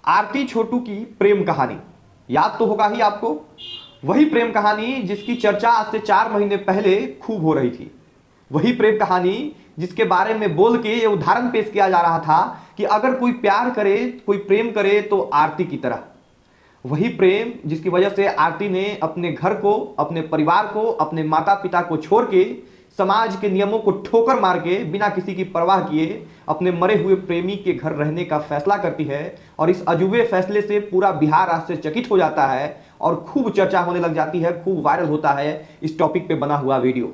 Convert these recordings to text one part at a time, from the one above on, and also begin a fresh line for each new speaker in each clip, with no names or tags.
आरती छोटू की प्रेम कहानी याद तो होगा ही आपको। वही प्रेम कहानी जिसकी चर्चा आज से 4 महीने पहले खूब हो रही थी। वही प्रेम कहानी जिसके बारे में बोल के ये उदाहरण पेश किया जा रहा था कि अगर कोई प्यार करे, कोई प्रेम करे तो आरती की तरह। वही प्रेम जिसकी वजह से आरती ने अपने घर को, अपने परिवार को, अपने माता पिता को छोड़ के समाज के नियमों को ठोकर मार के बिना किसी की परवाह किए अपने मरे हुए प्रेमी के घर रहने का फैसला करती है। और इस अजूबे फैसले से पूरा बिहार आश्चर्यचकित हो जाता है और खूब चर्चा होने लग जाती है, खूब वायरल होता है इस टॉपिक पे बना हुआ वीडियो।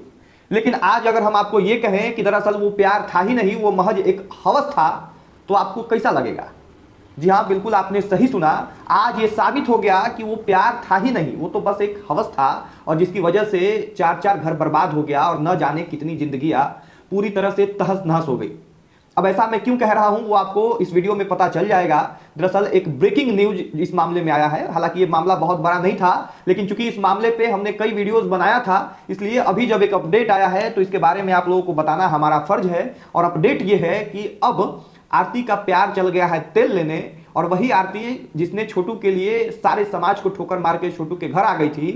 लेकिन आज अगर हम आपको ये कहें कि दरअसल वो प्यार था ही नहीं, वो महज एक हवस था, तो आपको कैसा लगेगा? जी हाँ, बिल्कुल आपने सही सुना। आज ये साबित हो गया कि वो प्यार था ही नहीं, वो तो बस एक हवस था और जिसकी वजह से 4 घर बर्बाद हो गया और न जाने कितनी जिंदगियां पूरी तरह से तहस नहस हो गई। अब ऐसा मैं क्यों कह रहा हूं वो आपको इस वीडियो में पता चल जाएगा। दरअसल एक ब्रेकिंग न्यूज इस मामले में आया है। हालांकि ये मामला बहुत बड़ा नहीं था, लेकिन चूंकि इस मामले पे हमने कई वीडियोस बनाया था, इसलिए अभी जब एक अपडेट आया है तो इसके बारे में आप लोगों को बताना हमारा फर्ज है। और अपडेट ये है कि अब आरती का प्यार चल गया है तेल लेने। और वही आरती जिसने छोटू के लिए सारे समाज को ठोकर मार के छोटू के घर आ गई थी,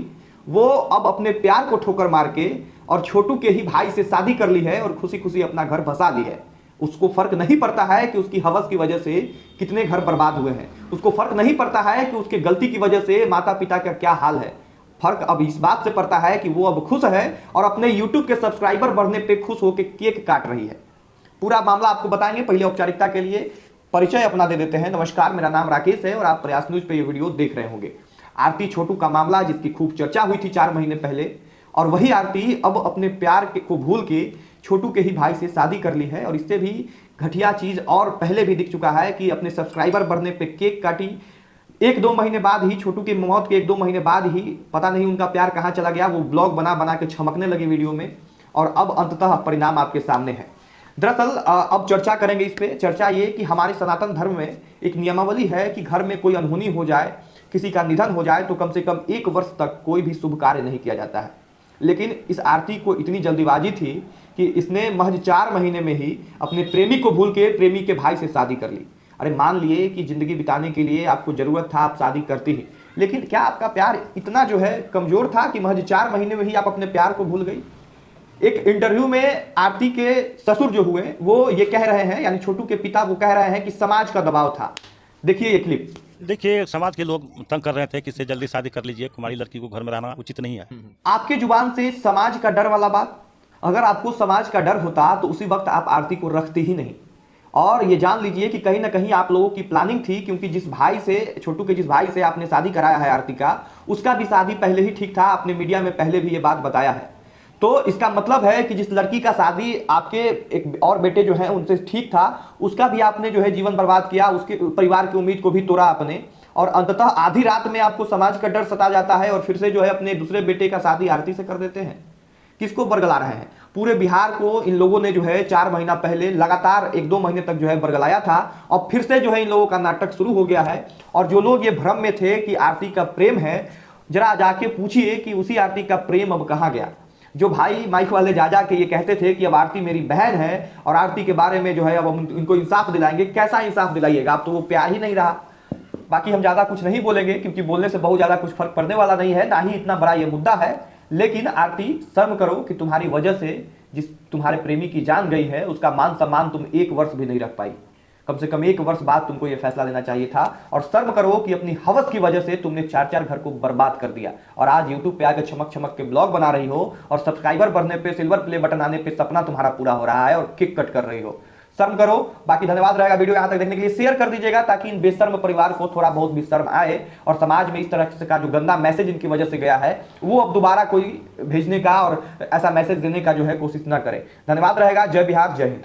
वो अब अपने प्यार को ठोकर मार के और छोटू के ही भाई से शादी कर ली है और खुशी खुशी अपना घर बसा ली है। उसको फर्क नहीं पड़ता है कि उसकी हवस की वजह से कितने घर बर्बाद हुए हैं। उसको फर्क नहीं पड़ता है कि उसके गलती की वजह से माता पिता का क्या हाल है। फर्क अब इस बात से पड़ता है कि वो अब खुश है और अपने यूट्यूब के सब्सक्राइबर बढ़ने पे खुश होकर केक काट रही है। पूरा मामला आपको बताएंगे। पहले औपचारिकता के लिए परिचय अपना दे देते हैं। नमस्कार, मेरा नाम राकेश है और आप प्रयास न्यूज पे ये वीडियो देख रहे होंगे। आरती छोटू का मामला जिसकी खूब चर्चा हुई थी 4 महीने पहले, और वही आरती अब अपने प्यार को भूल के छोटू के ही भाई से शादी कर ली है। और इससे भी घटिया चीज और पहले भी दिख चुका है कि अपने सब्सक्राइबर बढ़ने पे केक काटी। 1-2 महीने बाद ही, छोटू की मौत के 1-2 महीने बाद ही, पता नहीं उनका प्यार कहाँ चला गया, वो ब्लॉग बना बना के छमकने लगे वीडियो में। और अब अंततः परिणाम आपके सामने है। दरअसल अब चर्चा करेंगे इस पे। चर्चा ये कि हमारे सनातन धर्म में एक नियमावली है कि घर में कोई अनहोनी हो जाए, किसी का निधन हो जाए, तो कम से कम 1 वर्ष तक कोई भी शुभ कार्य नहीं किया जाता है। लेकिन इस आरती को इतनी जल्दीबाजी थी कि इसने महज 4 महीने में ही अपने प्रेमी को भूल के प्रेमी के भाई से शादी कर ली। अरे मान लिए कि जिंदगी बिताने के लिए आपको जरूरत था, आप शादी करती ही, लेकिन क्या आपका प्यार इतना जो है कमजोर था कि महज 4 महीने में ही आप अपने प्यार को भूल गई? एक इंटरव्यू में आरती के ससुर जो हुए वो ये कह रहे हैं, यानी छोटू के पिता वो कह रहे हैं कि समाज का दबाव था। देखिए ये क्लिप।
देखिए, समाज के लोग तंग कर रहे थे कि इससे जल्दी शादी कर लीजिए, कुमारी लड़की को घर में रहना उचित नहीं है।
आपके जुबान से समाज का डर वाला बात, अगर आपको समाज का डर होता तो उसी वक्त आप आरती को रखते ही नहीं। और ये जान लीजिए कि कहीं ना कहीं आप लोगों की प्लानिंग थी, क्योंकि जिस भाई से, छोटू के जिस भाई से आपने शादी कराया है आरती का, उसका भी शादी पहले ही ठीक था। आपने मीडिया में पहले भी ये बात बताया है। तो इसका मतलब है कि जिस लड़की का शादी आपके एक और बेटे जो हैं उनसे ठीक था, उसका भी आपने जो है जीवन बर्बाद किया, उसके परिवार की उम्मीद को भी तोड़ा आपने। और अंततः आधी रात में आपको समाज का डर सता जाता है और फिर से जो है अपने दूसरे बेटे का शादी आरती से कर देते हैं। किसको बरगला रहे हैं? पूरे बिहार को इन लोगों ने जो है 4 महीना पहले लगातार 1-2 महीने तक जो है बरगलाया था और फिर से जो है इन लोगों का नाटक शुरू हो गया है। और जो लोग ये भ्रम में थे कि आरती का प्रेम है, जरा जाके पूछिए कि उसी आरती का प्रेम अब कहाँ गया। जो भाई माइक वाले जा के ये कहते थे कि अब आरती मेरी बहन है और आरती के बारे में जो है अब हम इनको इंसाफ दिलाएंगे, कैसा इंसाफ दिलाइएगा? अब तो वो प्यार ही नहीं रहा। बाकी हम ज्यादा कुछ नहीं बोलेंगे क्योंकि बोलने से बहुत ज्यादा कुछ फर्क पड़ने वाला नहीं है, ना ही इतना बड़ा ये मुद्दा है। लेकिन आरती, शर्म करो कि तुम्हारी वजह से जिस तुम्हारे प्रेमी की जान गई है उसका मान सम्मान तुम 1 वर्ष भी नहीं रख पाई। कम से कम 1 वर्ष बाद तुमको यह फैसला लेना चाहिए था। और शर्म करो कि अपनी हवस की वजह से तुमने 4 घर को बर्बाद कर दिया और आज यूट्यूब पे आकर चमक चमक के ब्लॉग बना रही हो और सब्सक्राइबर बढ़ने पे, सिल्वर प्ले बटन आने पे सपना तुम्हारा पूरा हो रहा है और केक कट कर रही हो। शर्म करो। बाकी धन्यवाद रहेगा वीडियो यहाँ तक देखने के लिए। शेयर कर दीजिएगा ताकि इन बेशर्म परिवार को थोड़ा बहुत भी शर्म आए और समाज में इस तरह से का जो गंदा मैसेज इनकी वजह से गया है वो अब दोबारा कोई भेजने का और ऐसा मैसेज देने का जो है कोशिश न करे। धन्यवाद रहेगा। जय बिहार, जय हिंद।